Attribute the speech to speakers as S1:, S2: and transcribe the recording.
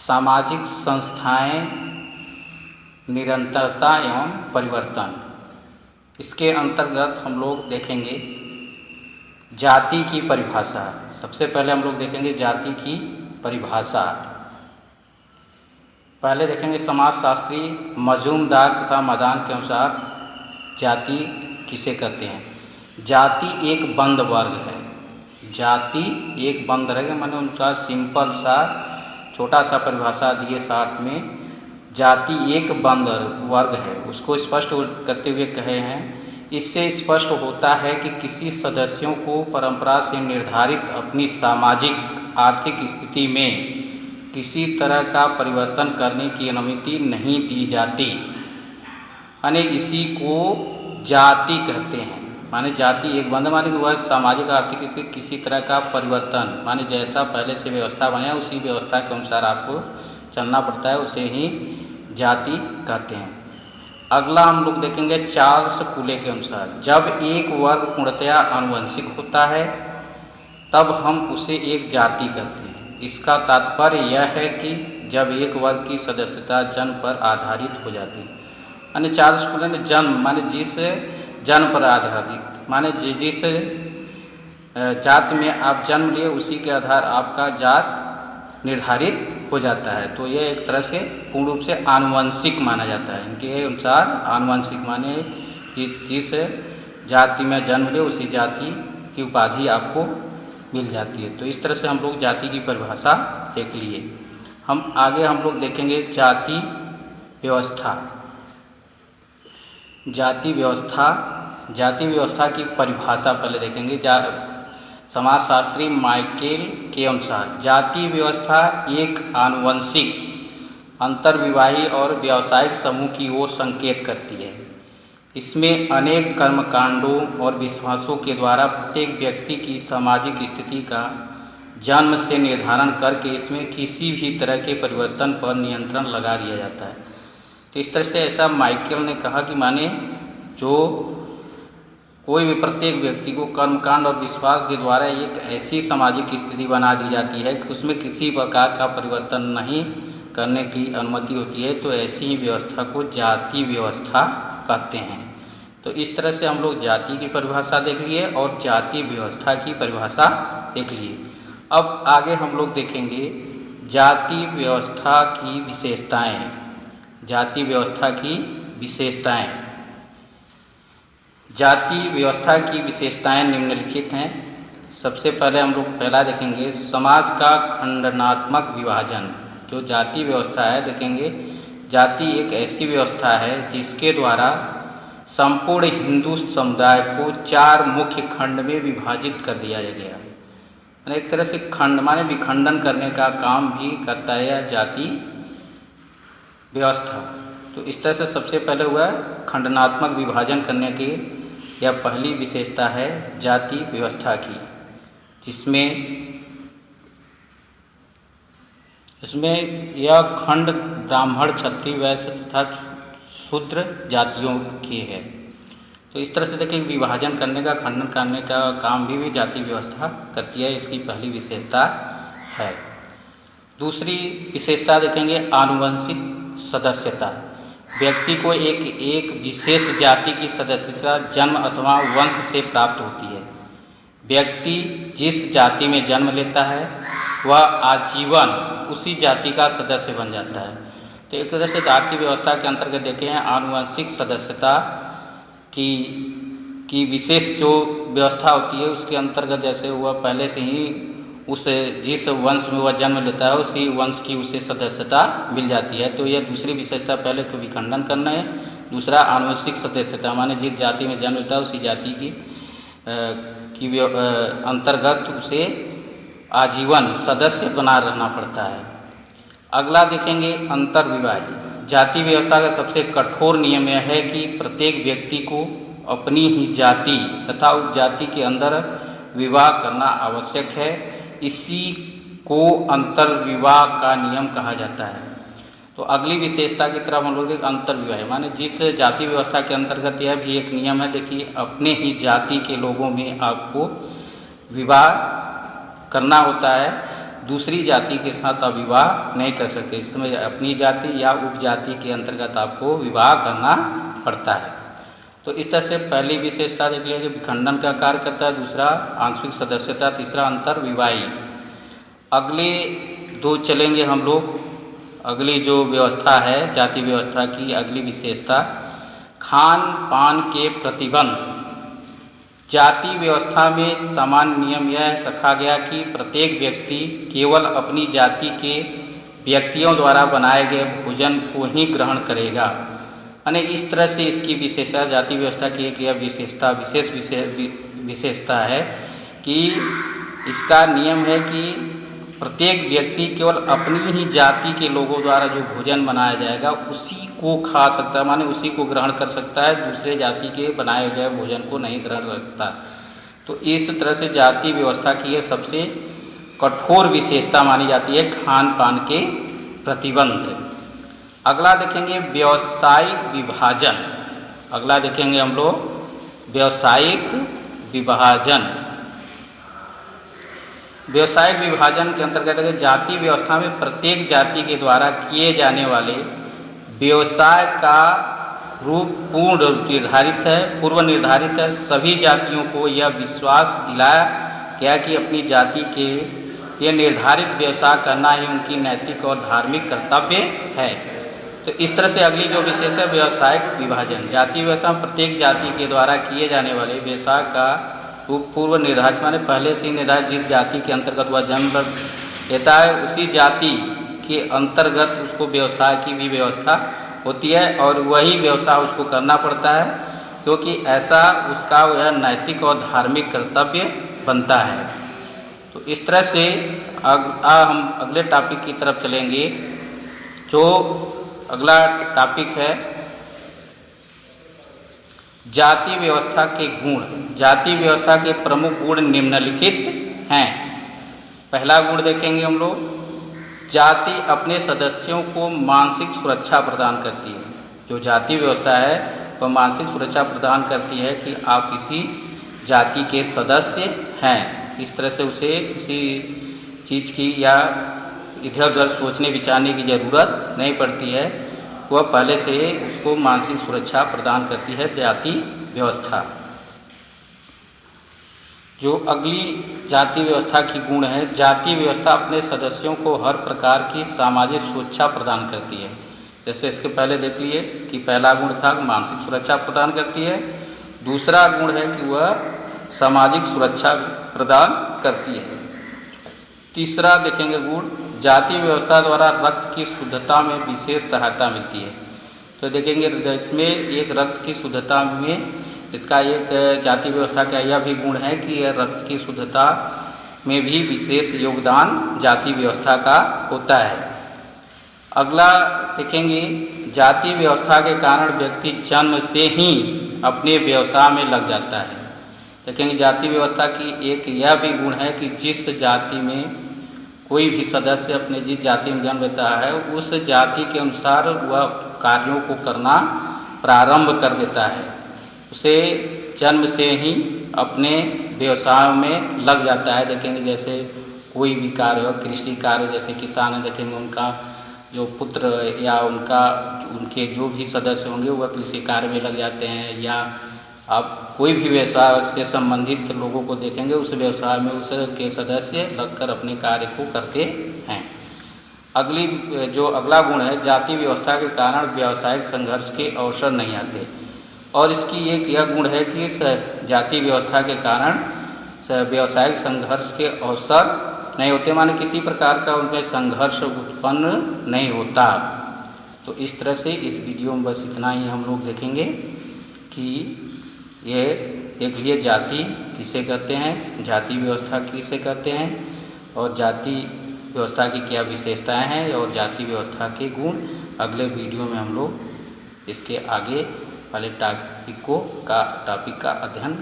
S1: सामाजिक संस्थाएं, निरंतरता एवं परिवर्तन। इसके अंतर्गत हम लोग देखेंगे जाति की परिभाषा। सबसे पहले हम लोग देखेंगे जाति की परिभाषा। पहले देखेंगे समाजशास्त्री मजूमदार तथा मदान के अनुसार जाति किसे कहते हैं। जाति एक बंद वर्ग है। जाति एक बंद वर्ग है, माने उनका सिंपल सा छोटा सा परिभाषा दिए साथ में। जाति एक बंद वर्ग है, उसको स्पष्ट करते हुए कहे हैं। इससे स्पष्ट होता है कि किसी सदस्यों को परंपरा से निर्धारित अपनी सामाजिक आर्थिक स्थिति में किसी तरह का परिवर्तन करने की अनुमति नहीं दी जाती, यानी इसी को जाति कहते हैं। माने जाति एक बंद माने वह सामाजिक आर्थिक स्थिति किसी तरह का परिवर्तन, माने जैसा पहले से व्यवस्था बना है उसी व्यवस्था के अनुसार आपको चलना पड़ता है, उसे ही जाति कहते हैं। अगला हम लोग देखेंगे चार्ल्स कूले के अनुसार जब एक वर्ग पूर्णतया आनुवंशिक होता है तब हम उसे एक जाति कहते हैं। इसका तात्पर्य यह है कि जब एक वर्ग की सदस्यता जन्म पर आधारित हो जाती है। यानी चार्ल्स कूले ने जन्म माने जिस जन्म पर आधारित, माने जिस जात में आप जन्म लिए उसी के आधार आपका जात निर्धारित हो जाता है। तो यह एक तरह से पूर्ण रूप से आनुवंशिक माना जाता है। इनके अनुसार आनुवंशिक माने जिस जाति में जन्म ले उसी जाति की उपाधि आपको मिल जाती है। तो इस तरह से हम लोग जाति की परिभाषा देख लिए। हम आगे हम लोग देखेंगे जाति व्यवस्था। जाति व्यवस्था की परिभाषा पहले देखेंगे। समाजशास्त्री माइकेल के अनुसार जाति व्यवस्था एक आनुवंशिक अंतर्विवाही और व्यावसायिक समूह की ओर संकेत करती है। इसमें अनेक कर्मकांडों और विश्वासों के द्वारा प्रत्येक व्यक्ति की सामाजिक स्थिति का जन्म से निर्धारण करके इसमें किसी भी तरह के परिवर्तन पर नियंत्रण लगा दिया जाता है। तो इस तरह से ऐसा माइकेल ने कहा कि माने जो कोई भी प्रत्येक व्यक्ति को कर्मकांड और विश्वास के द्वारा एक ऐसी सामाजिक स्थिति बना दी जाती है कि उसमें किसी प्रकार का परिवर्तन नहीं करने की अनुमति होती है। तो ऐसी ही व्यवस्था को जाति व्यवस्था कहते हैं। तो इस तरह से हम लोग जाति की परिभाषा देख लिए और जाति व्यवस्था की परिभाषा देख लिए। अब आगे हम लोग देखेंगे जाति व्यवस्था की विशेषताएं। जाति व्यवस्था की विशेषताएं। जाति व्यवस्था की विशेषताएं निम्नलिखित हैं। सबसे पहले हम लोग पहला देखेंगे समाज का खंडनात्मक विभाजन। जो जाति व्यवस्था है देखेंगे, जाति एक ऐसी व्यवस्था है जिसके द्वारा संपूर्ण हिंदू समुदाय को 4 मुख्य खंड में विभाजित कर दिया गया। एक तरह से खंड माने विखंडन करने का काम भी करता है यह जाति व्यवस्था। तो इस तरह से सबसे पहले हुआ खंडनात्मक विभाजन करने की यह पहली विशेषता है जाति व्यवस्था की, इसमें यह खंड ब्राह्मण, क्षत्रिय, वैश्य तथा शूद्र जातियों की है। तो इस तरह से देखिए विभाजन करने का, खंडन करने का काम भी जाति व्यवस्था करती है। इसकी पहली विशेषता है। दूसरी विशेषता देखेंगे आनुवंशिक सदस्यता। व्यक्ति को एक विशेष जाति की सदस्यता जन्म अथवा वंश से प्राप्त होती है। व्यक्ति जिस जाति में जन्म लेता है वह आजीवन उसी जाति का सदस्य बन जाता है। तो एक तरह से जाति व्यवस्था के अंतर्गत देखें आनुवंशिक सदस्यता की विशेष जो व्यवस्था होती है उसके अंतर्गत जैसे हुआ पहले से ही जिस वंश में वह जन्म लेता है उसी वंश की उसे सदस्यता मिल जाती है। तो यह दूसरी विशेषता पहले को विखंडन करना है। दूसरा आनुवंशिक सदस्यता माने जिस जाति में जन्म लेता है उसी जाति की अंतर्गत उसे आजीवन सदस्य बना रहना पड़ता है। अगला देखेंगे अंतर्विवाही। जाति व्यवस्था का सबसे कठोर नियम यह है कि प्रत्येक व्यक्ति को अपनी ही जाति तथा उस जाति के अंदर विवाह करना आवश्यक है। इसी को अंतर्विवाह का नियम कहा जाता है। तो अगली विशेषता की तरफ हम लोग देखें अंतर्विवाह माने जिस जाति व्यवस्था के अंतर्गत यह भी एक नियम है। देखिए अपने ही जाति के लोगों में आपको विवाह करना होता है। दूसरी जाति के साथ आप विवाह नहीं कर सकते। इसमें अपनी जाति या उपजाति के अंतर्गत आपको विवाह करना पड़ता है। तो इस तरह से पहली विशेषता देख लिया कि विखंडन का कार्य करता है, दूसरा आंशिक सदस्यता, तीसरा अंतर्विवाही। अगले दो चलेंगे हम लोग। अगली जो व्यवस्था है जाति व्यवस्था की अगली विशेषता खान पान के प्रतिबंध। जाति व्यवस्था में सामान्य नियम यह रखा गया कि प्रत्येक व्यक्ति केवल अपनी जाति के व्यक्तियों द्वारा बनाए गए भोजन को ही ग्रहण करेगा। यानी इस तरह से इसकी विशेषता जाति व्यवस्था की एक यह विशेषता है कि इसका नियम है कि प्रत्येक व्यक्ति केवल अपनी ही जाति के लोगों द्वारा जो भोजन बनाया जाएगा उसी को खा सकता है, माने उसी को ग्रहण कर सकता है, दूसरे जाति के बनाए गए भोजन को नहीं ग्रहण करता। तो इस तरह से जाति व्यवस्था की यह सबसे कठोर विशेषता मानी जाती है खान पान के प्रतिबंध। अगला देखेंगे व्यावसायिक विभाजन। अगला देखेंगे हम लोग व्यावसायिक विभाजन। व्यावसायिक विभाजन के अंतर्गत जाति व्यवस्था में प्रत्येक जाति के द्वारा किए जाने वाले व्यवसाय का रूप पूर्व निर्धारित है। सभी जातियों को यह विश्वास दिलाया गया कि अपनी जाति के ये निर्धारित व्यवसाय करना ही उनकी नैतिक और धार्मिक कर्तव्य है। तो इस तरह से अगली जो विशेष है व्यवसायिक विभाजन। जाति व्यवस्था में प्रत्येक जाति के द्वारा किए जाने वाले व्यवसाय का पूर्व निर्धारित माने पहले से ही निर्धारित जिस जाति के अंतर्गत वह जन्म लेता है उसी जाति के अंतर्गत उसको व्यवसाय की भी व्यवस्था होती है और वही व्यवसाय उसको करना पड़ता है क्योंकि ऐसा उसका वह नैतिक और धार्मिक कर्तव्य बनता है। तो इस तरह से हम अगले टॉपिक की तरफ चलेंगे। जो अगला टॉपिक है जाति व्यवस्था के गुण। जाति व्यवस्था के प्रमुख गुण निम्नलिखित हैं। पहला गुण देखेंगे हम लोग, जाति अपने सदस्यों को मानसिक सुरक्षा प्रदान करती है। जो जाति व्यवस्था है वह मानसिक सुरक्षा प्रदान करती है कि आप किसी जाति के सदस्य हैं। इस तरह से उसे किसी चीज़ की या इधर उधर सोचने विचारने की ज़रूरत नहीं पड़ती है, वह पहले से उसको मानसिक सुरक्षा प्रदान करती है जाति व्यवस्था। जो अगली जाति व्यवस्था की गुण है, जाति व्यवस्था अपने सदस्यों को हर प्रकार की सामाजिक सुरक्षा प्रदान करती है। जैसे इसके पहले देख लिए कि पहला गुण था मानसिक सुरक्षा प्रदान करती है, दूसरा गुण है कि वह सामाजिक सुरक्षा प्रदान करती है। तीसरा देखेंगे गुण, जाति व्यवस्था द्वारा रक्त की शुद्धता में विशेष सहायता मिलती है। तो देखेंगे इसमें एक रक्त की शुद्धता में इसका एक जाति व्यवस्था का यह भी गुण है कि यह रक्त की शुद्धता में भी विशेष योगदान जाति व्यवस्था का होता है। अगला देखेंगे, जाति व्यवस्था के कारण व्यक्ति जन्म से ही अपने व्यवसाय में लग जाता है। देखेंगे जाति व्यवस्था की एक यह भी गुण है कि जिस जाति में कोई भी सदस्य अपने जिस जाति में जन्म लेता है उस जाति के अनुसार वह कार्यों को करना प्रारंभ कर देता है। उसे जन्म से ही अपने व्यवसाय में लग जाता है। देखेंगे जैसे कोई भी कार्य हो, कृषि कार्य, जैसे किसान है, देखेंगे उनका जो पुत्र या उनके जो भी सदस्य होंगे वह कृषि कार्य में लग जाते हैं। या आप कोई भी व्यवसाय से संबंधित लोगों को देखेंगे उस व्यवसाय में उसके सदस्य लगकर अपने कार्य को करते हैं। जो अगला गुण है, जाति व्यवस्था के कारण व्यावसायिक संघर्ष के अवसर नहीं आते। और इसकी एक यह गुण है कि जाति व्यवस्था के कारण व्यावसायिक संघर्ष के अवसर नहीं होते, माने किसी प्रकार का उनमें संघर्ष उत्पन्न नहीं होता। तो इस तरह से इस वीडियो में बस इतना ही हम लोग देखेंगे कि ये देख लिए जाति किसे कहते हैं, जाति व्यवस्था किसे कहते हैं और जाति व्यवस्था की क्या विशेषताएं हैं और जाति व्यवस्था के गुण। अगले वीडियो में हम लोग इसके आगे वाले टॉपिक का अध्ययन